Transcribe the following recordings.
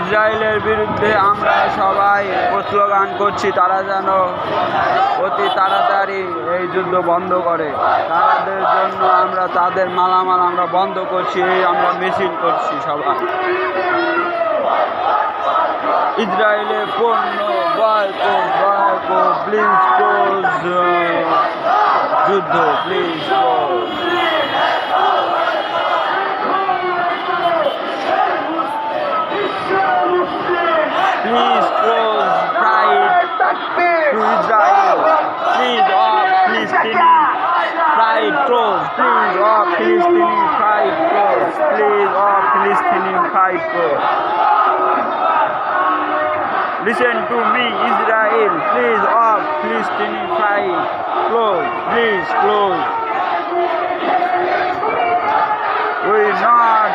ইসরায়েলের বিরুদ্ধে আমরা সবাই স্লোগান করছি, তারা যেন অতি তাড়াতাড়ি এই যুদ্ধ বন্ধ করে। তাদের জন্য আমরা তাদের মালামাল আমরা বন্ধ করছি, আমরা মিছিল করছি সবাই। ইসরায়েলের পণ্য বয়কট, প্লিজ ক্লোজ যুদ্ধ, please close. Please close flight to Israel. Please off Palestinian flight close. Please off Palestinian flight close. Please off Palestinian flight close. Listen to me, Israel. Please off Palestinian flight close. Please close. We not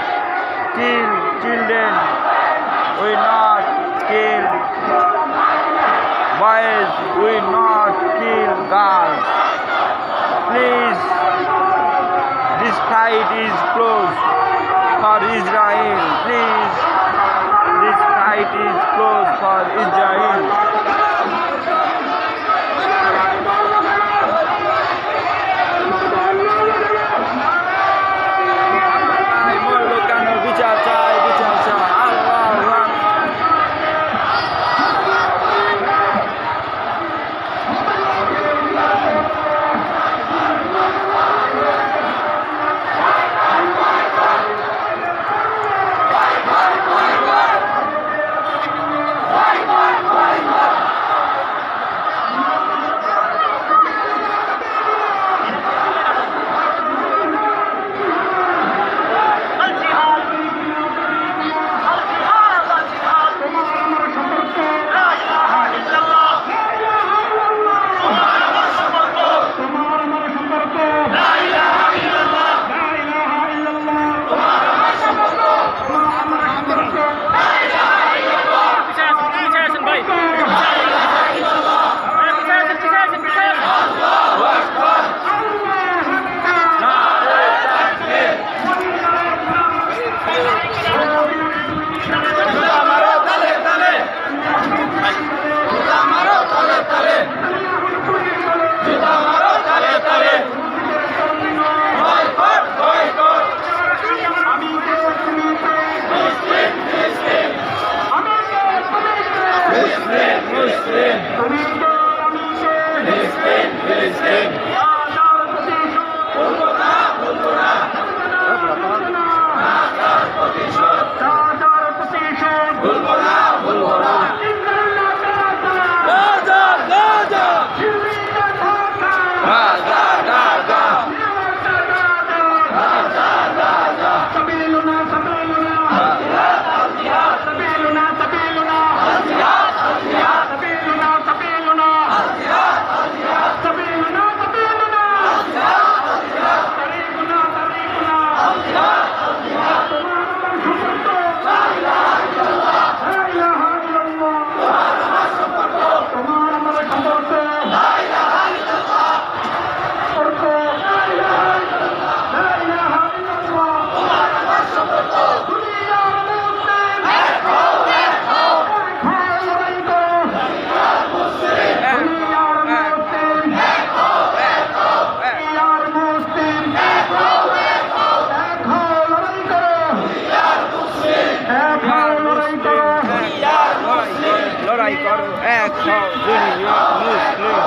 kill children. We not kill boys, we not kill girls. Please, this fight is closed for Israel. Please, this fight is closed for Israel. লড়াই করো, এক হও দুনিয়া মুসলিম।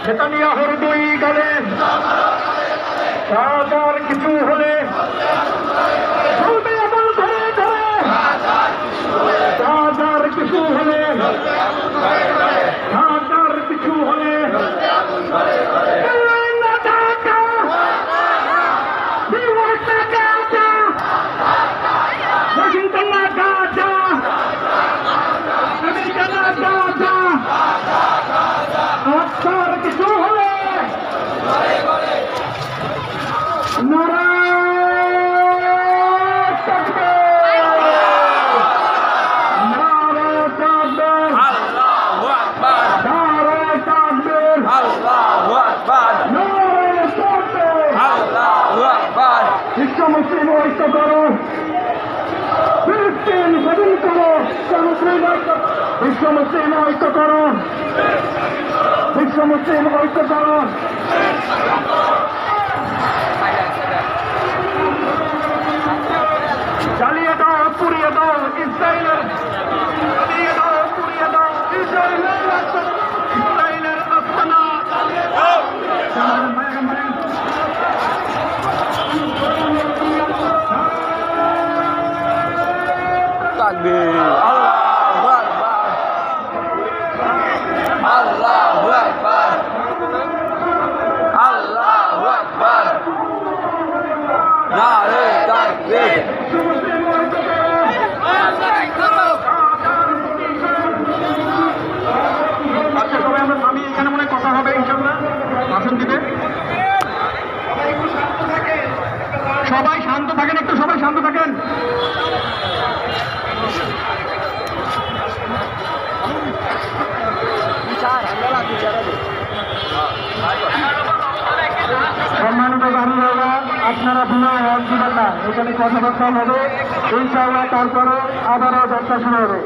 নেতানিয়াহুর দুই গালে রাজার কিছু হলে রাজার কিছু হলে রাজার কিছু হলে কিছু হলে বিশ্ব মুসলিম ঐক্যকরণ, বিশ্ব মুসলিম ঐক্যকরণ। জ্বালিয়ে দাও, পুড়িয়ে দাও ইসরায়েলের, জ্বালিয়ে দাও, পুড়িয়ে দাও ইসরায়েলের আস্তানা, ইসরায়েলের আস্তানা। তাকবীর, আল্লাহু আকবার, আল্লাহু আকবার, আল্লাহু আকবার, নারে তাকবীর। আচ্ছা সবাই আমরা থামি, এখানে মনে হয় কথা হবে ইনশাল্লাহ ভাষণ দিবে। সবাই শান্ত থাকেন, একটু সবাই শান্ত থাকেন। সম্মানিত গাড়িওয়ালা, আপনারা বিনা হক দিবেন না, এখানে কথাবার্তা হবে ইনশাআল্লাহ, তারপরে আবারও যাত্রা শুরু হবে।